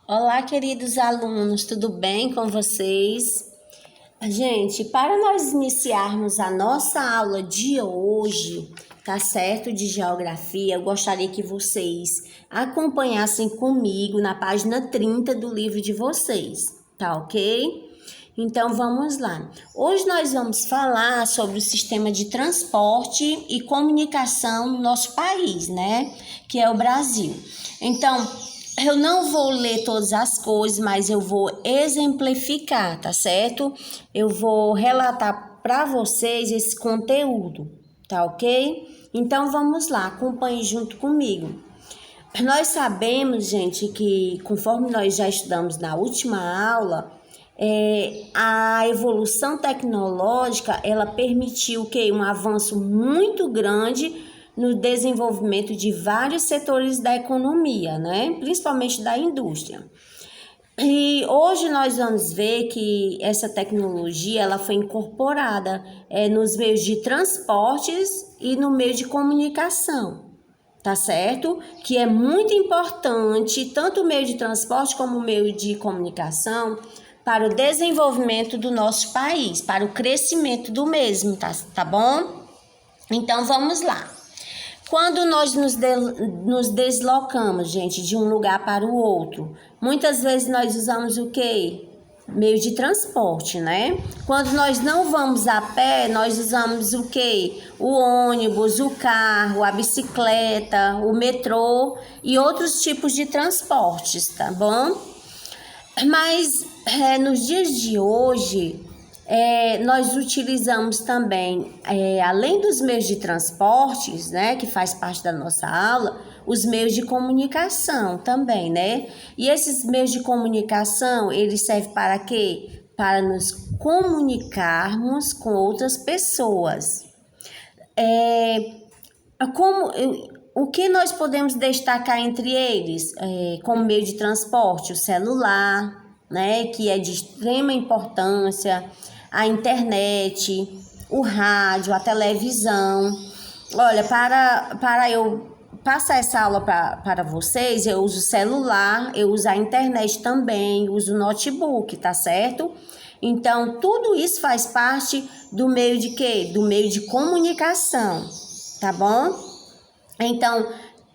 Olá, queridos alunos, tudo bem com vocês? Gente, para nós iniciarmos a nossa aula de hoje, tá certo? De geografia, eu gostaria que vocês acompanhassem comigo na página 30 do livro de vocês, tá ok? Então vamos lá. Hoje nós vamos falar sobre o sistema de transporte e comunicação no nosso país, né? Que é o Brasil. Então, eu não vou ler todas as coisas, mas eu vou exemplificar, tá certo? Eu vou relatar para vocês esse conteúdo, tá ok? Então vamos lá, acompanhe junto comigo. Nós sabemos, gente, que conforme nós já estudamos na última aula, a evolução tecnológica, ela permitiu que um avanço muito grande no desenvolvimento de vários setores da economia, né? Principalmente da indústria. E hoje nós vamos ver que essa tecnologia ela foi incorporada nos meios de transportes e no meio de comunicação, tá certo? Que é muito importante, tanto o meio de transporte como o meio de comunicação, para o desenvolvimento do nosso país, para o crescimento do mesmo, tá bom? Então vamos lá. Quando nós nos deslocamos, gente, de um lugar para o outro, muitas vezes nós usamos o quê? Meio de transporte, né? Quando nós não vamos a pé, nós usamos o quê? O ônibus, o carro, a bicicleta, o metrô e outros tipos de transportes, tá bom? Mas nos dias de hoje, nós utilizamos também, além dos meios de transportes, né, que faz parte da nossa aula, os meios de comunicação também, né? E esses meios de comunicação, eles servem para quê? Para nos comunicarmos com outras pessoas. O que nós podemos destacar entre eles? Como meio de transporte, o celular, né, que é de extrema importância, a internet, o rádio, a televisão. Olha, para eu passar essa aula para vocês, eu uso o celular, eu uso a internet também, uso o notebook, tá certo? Então, tudo isso faz parte do meio de quê? Do meio de comunicação, tá bom? Então,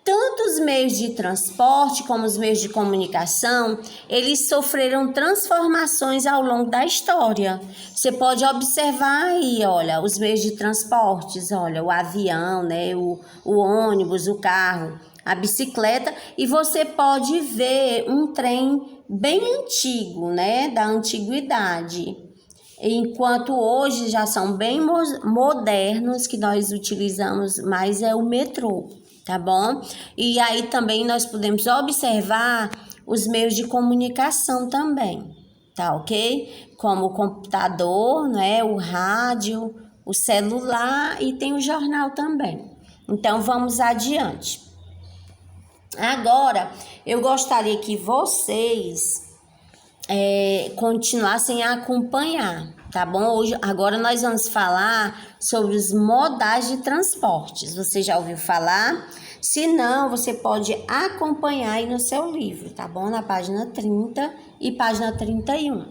tanto os meios de transporte como os meios de comunicação, eles sofreram transformações ao longo da história. Você pode observar aí, olha, os meios de transportes, olha, o avião, né, o ônibus, o carro, a bicicleta, e você pode ver um trem bem antigo, né, da antiguidade. Enquanto hoje já são bem modernos, que nós utilizamos mais o metrô, tá bom? E aí também nós podemos observar os meios de comunicação também, tá ok? Como o computador, né, o rádio, o celular e tem o jornal também. Então vamos adiante. Agora eu gostaria que vocês continuassem a acompanhar, tá bom? Agora nós vamos falar sobre os modais de transportes. Você já ouviu falar? Se não, você pode acompanhar aí no seu livro, tá bom? Na página 30 e página 31.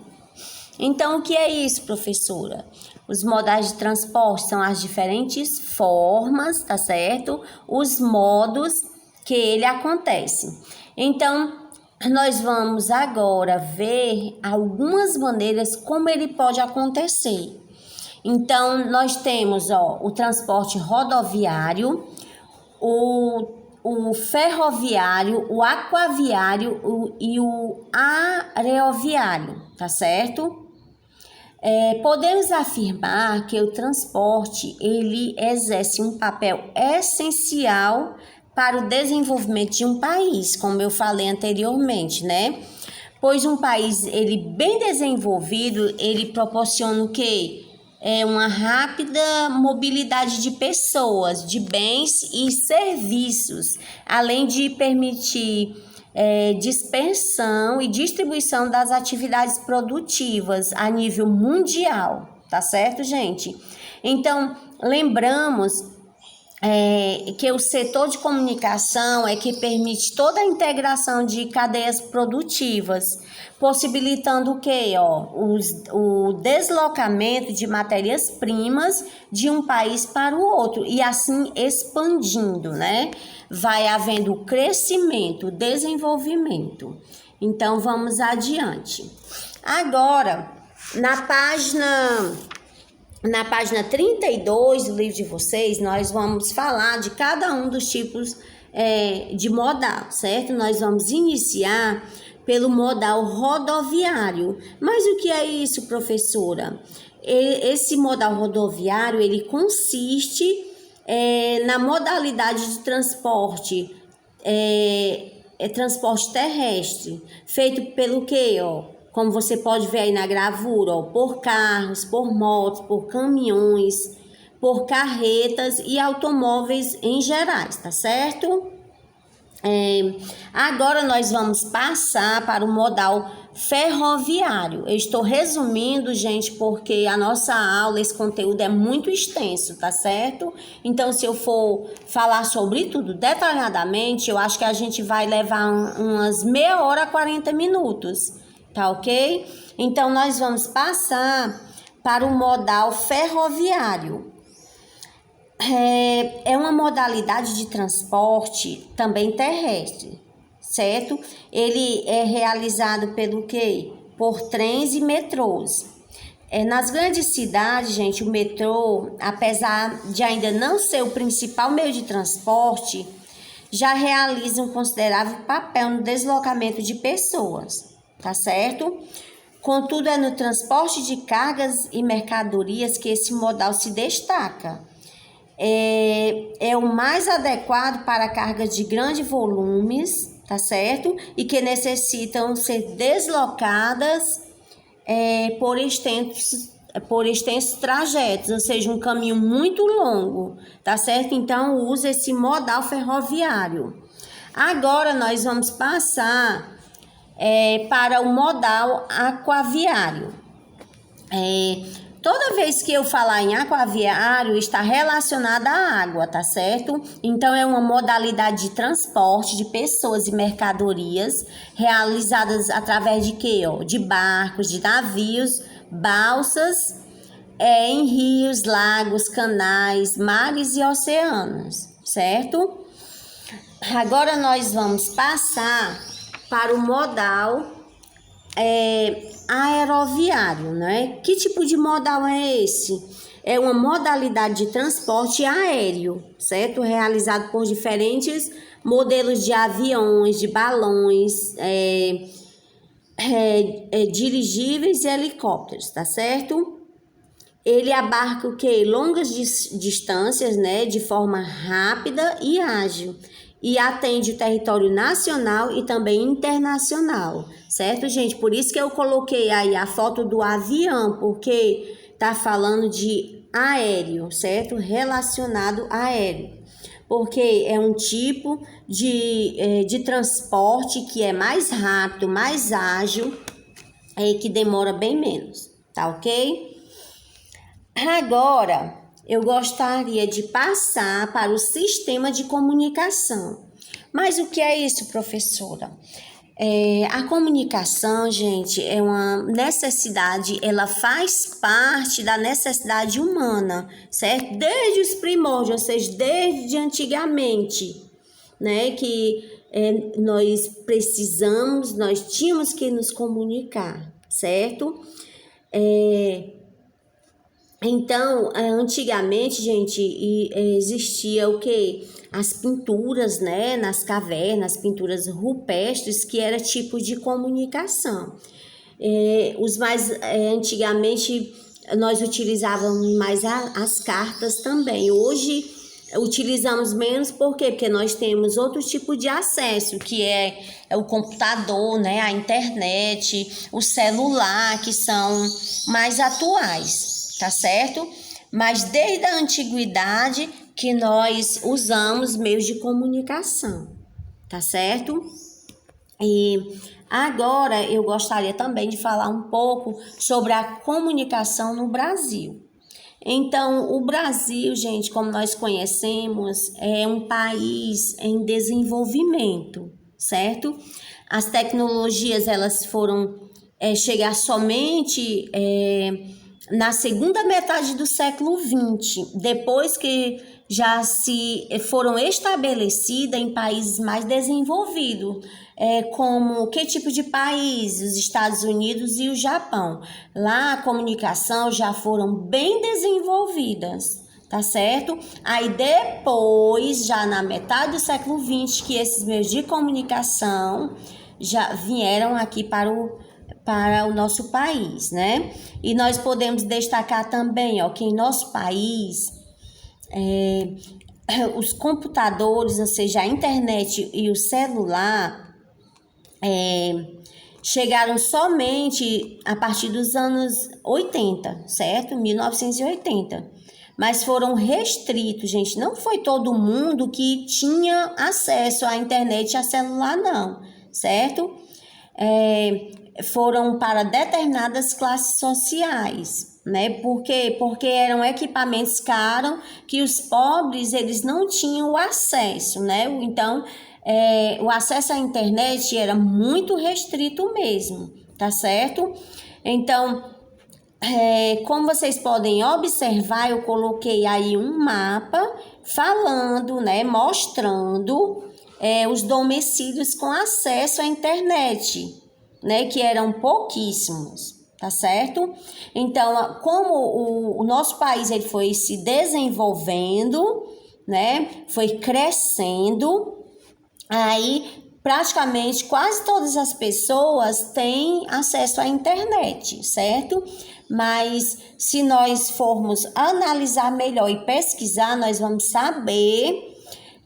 Então, o que é isso, professora? Os modais de transporte são as diferentes formas, tá certo? Os modos que ele acontece. Então, nós vamos agora ver algumas maneiras como ele pode acontecer. Então, nós temos o transporte rodoviário, o ferroviário, o aquaviário e o aeroviário, tá certo? Podemos afirmar que o transporte ele exerce um papel essencial para o desenvolvimento de um país, como eu falei anteriormente, né? Pois um país ele bem desenvolvido, ele proporciona o quê? Uma rápida mobilidade de pessoas, de bens e serviços, além de permitir dispersão e distribuição das atividades produtivas a nível mundial, tá certo, gente? Então, lembramos que o setor de comunicação é que permite toda a integração de cadeias produtivas, possibilitando o quê? O deslocamento de matérias-primas de um país para o outro e assim expandindo, né? Vai havendo crescimento, desenvolvimento. Então, vamos adiante. Agora, na página 32 do livro de vocês, nós vamos falar de cada um dos tipos de modal, certo? Nós vamos iniciar pelo modal rodoviário. Mas o que é isso, professora? Esse modal rodoviário, ele consiste na modalidade de transporte, transporte terrestre, feito pelo quê, Como você pode ver aí na gravura, por carros, por motos, por caminhões, por carretas e automóveis em gerais, tá certo? Agora nós vamos passar para o modal ferroviário. Eu estou resumindo, gente, porque a nossa aula, esse conteúdo é muito extenso, tá certo? Então, se eu for falar sobre tudo detalhadamente, eu acho que a gente vai levar umas meia hora a 40 minutos. Tá ok? Então, nós vamos passar para o modal ferroviário. É uma modalidade de transporte também terrestre, certo? Ele é realizado pelo quê? Por trens e metrôs. Nas grandes cidades, gente, o metrô, apesar de ainda não ser o principal meio de transporte, já realiza um considerável papel no deslocamento de pessoas. Tá certo? Contudo, é no transporte de cargas e mercadorias que esse modal se destaca. É o mais adequado para cargas de grandes volumes, tá certo? E que necessitam ser deslocadas por extensos trajetos, ou seja, um caminho muito longo, tá certo? Então, usa esse modal ferroviário. Agora, nós vamos passar para o modal aquaviário. Toda vez que eu falar em aquaviário, está relacionada à água, tá certo? Então, é uma modalidade de transporte de pessoas e mercadorias realizadas através de quê? De barcos, de navios, balsas, em rios, lagos, canais, mares e oceanos, certo? Agora, nós vamos passar para o modal aeroviário, né? Que tipo de modal é esse? É uma modalidade de transporte aéreo, certo? Realizado por diferentes modelos de aviões, de balões, dirigíveis e helicópteros, tá certo? Ele abarca o quê? Longas distâncias, né? De forma rápida e ágil. E atende o território nacional e também internacional, certo, gente? Por isso que eu coloquei aí a foto do avião, porque tá falando de aéreo, certo? Relacionado a aéreo. Porque é um tipo de transporte que é mais rápido, mais ágil, que demora bem menos, tá ok? Agora, eu gostaria de passar para o sistema de comunicação. Mas o que é isso, professora? A comunicação, gente, é uma necessidade, ela faz parte da necessidade humana, certo? Desde os primórdios, ou seja, desde antigamente, né? Que nós tínhamos que nos comunicar, certo? Então, antigamente, gente, existia o quê? As pinturas, né, nas cavernas, pinturas rupestres, que era tipo de comunicação. Antigamente, nós utilizávamos mais as cartas também. Hoje, utilizamos menos, por quê? Porque nós temos outro tipo de acesso, que é o computador, né, a internet, o celular, que são mais atuais. Tá certo? Mas desde a antiguidade que nós usamos meios de comunicação, tá certo? E agora eu gostaria também de falar um pouco sobre a comunicação no Brasil. Então, o Brasil, gente, como nós conhecemos, é um país em desenvolvimento, certo? As tecnologias, elas foram chegar somente na segunda metade do século XX, depois que já se foram estabelecidas em países mais desenvolvidos, como que tipo de país? Os Estados Unidos e o Japão. Lá a comunicação já foram bem desenvolvidas, tá certo? Aí depois, já na metade do século XX, que esses meios de comunicação já vieram aqui para o nosso país, né? E nós podemos destacar também, ó, que em nosso país, os computadores, ou seja, a internet e o celular, chegaram somente a partir dos anos 80, certo? 1980. Mas foram restritos, gente. Não foi todo mundo que tinha acesso à internet e a celular, não, certo? Foram para determinadas classes sociais, né? Por quê? Porque eram equipamentos caros que os pobres, eles não tinham o acesso, né? Então, o acesso à internet era muito restrito mesmo, tá certo? Então, como vocês podem observar, eu coloquei aí um mapa falando, né, mostrando os domicílios com acesso à internet, né, que eram pouquíssimos, tá certo? Então, como o nosso país ele foi se desenvolvendo, né, foi crescendo, aí praticamente quase todas as pessoas têm acesso à internet, certo? Mas se nós formos analisar melhor e pesquisar, nós vamos saber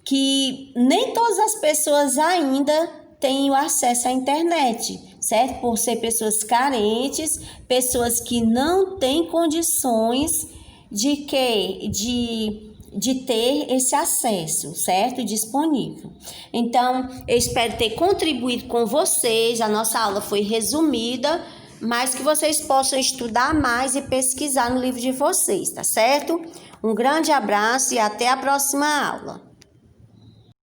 que nem todas as pessoas ainda têm o acesso à internet, certo? Por ser pessoas carentes, pessoas que não têm condições de ter esse acesso, certo? Disponível. Então, eu espero ter contribuído com vocês. A nossa aula foi resumida, mas que vocês possam estudar mais e pesquisar no livro de vocês, tá certo? Um grande abraço e até a próxima aula.